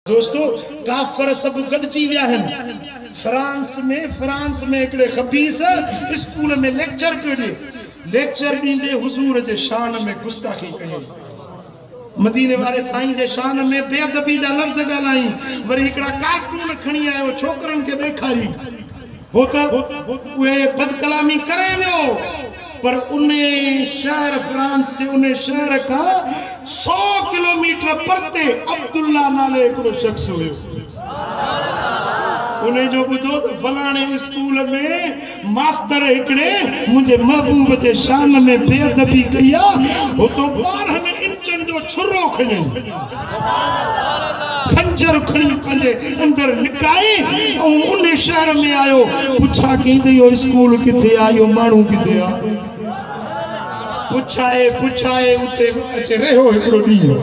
दोस्तों काफर सब गॾिजी विया आहिनि। फ्रांस में हिकिड़े खबीस स्कूल में लेक्चर पियो ॾे। लेक्चर ॾींदे हुजूर जे शान में गुस्ताखी कई। मदीने वारे साईं जे शान में बेअदबी जा लफ़्ज़ ॻाल्हाई। वरी हिकिड़ा कार्टून खणी आयो छोकरनि खे ॾेखारी। हो त उहे बदकलामी करे वियो, पर उन शहर फ्रांस जे उन शहर का 100 किलोमीटर परते अब्दुल्ला नाले हिकिड़ो शख्स हुयो। उन्हें जो बुधो तो फलाने स्कूल में मास्टर हिकड़े मुझे महबूब के शान में बेअदबी किया। वो तो 12 इंचन जो छुरो खणी खंजर खणी पंहिंजे अंदर निकाए और उन शहर में आयो। पुछा कहीं यो स्कूल किथे आयो, मानू किथे आ? पुछाए उते अचे रहो हिकड़ो ॾींहुं।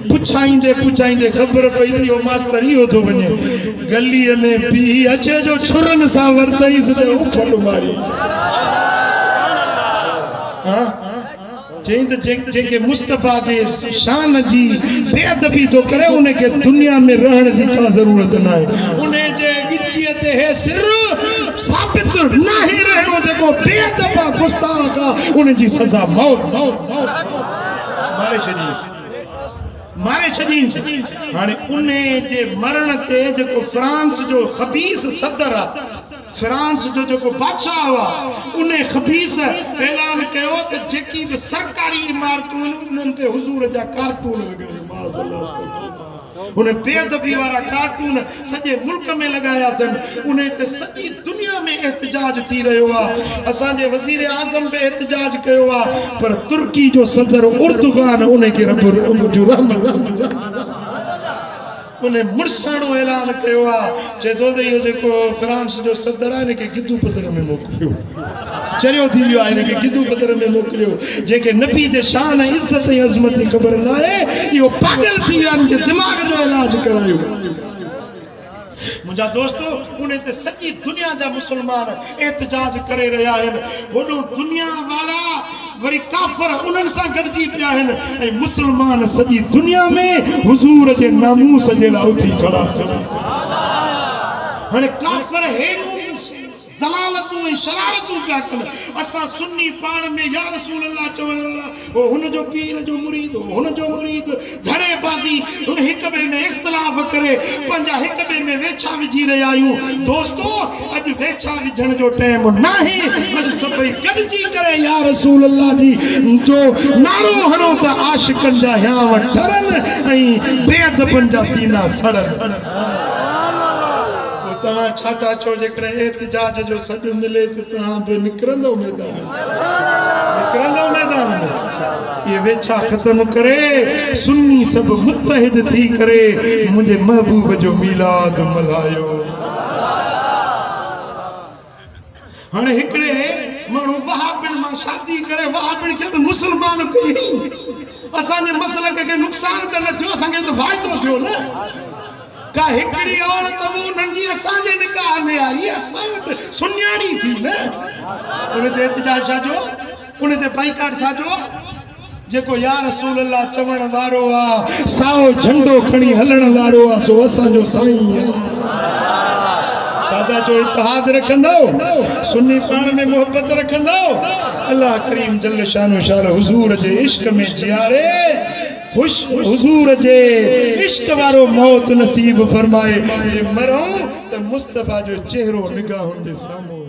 पुछाईंदे खबर पई थी मास्टर इहो थो वञे। गलीअ में पी अचे जो छुरन सां वरतईसि त उफड़ मारी। चई त जेके मुस्तफा जे शान जी बेअदबी थो करे उनखे दुनिया में रहण जी का ज़रूरत न आहे। उन जे गिचीअ ते हे सिर साबित नाही रहणो। जेको बेअदबा गुस्ताख आहे उन जी सज़ा मौत मारे छॾींसि। हाणे उन जे मरण ते जेको फ्रांस जो खबीस सदर आहे, फ्रांस जो जो बादशाह हुआ, उन्हें खबीस ऐलान कयो त जेकी भी सरकारी इमारतूं उन्हनि ते हुजूर जा कार्टून लॻाया। उन्हें बेअदबी वारा कार्टून सॼे मुल्क में लगाया अथनि। उन्हें ते सॼी दुनिया में एहतजाज थी रहियो आहे। असांजे वज़ीर आज़म बि एहतजाज कयो आहे, पर तुर्की जो सदर उर्दुगान उनखे उन्हें मुड़साणो ऐलान कयो आहे। चए थो त इहो जेको फ्रांस जो सदर आहे इनखे गिदू पदर में मोकिलियो। चरियो थी वियो आहे, इनखे गिदू पदर में मोकिलियो। जेके नबी जे शान इज़त ऐं अज़मत जी ख़बर न आहे इहो पागल थी विया, इनजे दिमाग़ जो इलाज करायो। मुंहिंजा दोस्तों, उन ते सॼी दुनिया जा मुसलमान एहतजाज करे रहिया आहिनि। होॾो दुनिया वारा वरी काफ़र उन्हनि सां गॾिजी पिया आहिनि ऐं मुसलमान सॼी दुनिया में हुजूर जे नामूस जे लाइ उथी खड़ा। हाणे काफ़र हेॾो ज़लालतूं ऐं शरारतूं पिया कनि। असां सुन्नी पाण में या रसूल अल्लाह चवण वारा हो हुनजो पीर जो मुरीद हो, हुनजो मुरीद धड़ेबाज़ी हुन हिक ॿिए में इख़्तिलाफ़ करे पंहिंजा हिक ॿिए में वेछा विझी रहिया आहियूं। दोस्तों, अॼु वेछा विझण जो टाइम नाहे। अॼु सभई गॾिजी करे या रसूल अल्लाह जी जो नारो हणो त आशिकनि जा हियांव ठरनि ऐं बेअदबनि जा सीना सड़नि। तव्हां छा था चओ? जेकॾहिं एहतजाज जो सॾु मिले त तव्हां बि निकिरंदो मैदान में। ये वेछा ख़त्म करे सुन्नी सभु मुत्तहिद थी करे मुंहिंजे महबूब जो मीलाद मल्हायो। हाणे हिकिड़े माण्हू वहाबिन मां शादी करे वहाबिन खे बि मुस्लमान कई। असांजे मसलक खे नुक़सान त न थियो, असांखे त फ़ाइदो थियो न। का हिकड़ी औरत वो नंगी असांजे निकाह में आई, असां वटि सुन्याणी थी न। उन ते एहतजाज छा जो, उन ते बाइकाट छा जो? जेको या रसूल अल्लाह चवण वारो आहे, साओ झंडो खणी हलण वारो आहे, सो असांजो साईं आहे। छा चो? इत्तेहाद रखंदो, सुन्नी पाण में मोहब्बत रखंदो। अल्लाह करीम जल्ल शानो शान हुजूर जे इश्क में जियारे, हुजूर जे इश्क वारो मौत नसीब फरमाए। जे मरूं त मुस्तफा जो चेहरो निगाहुनि जे साम्हूं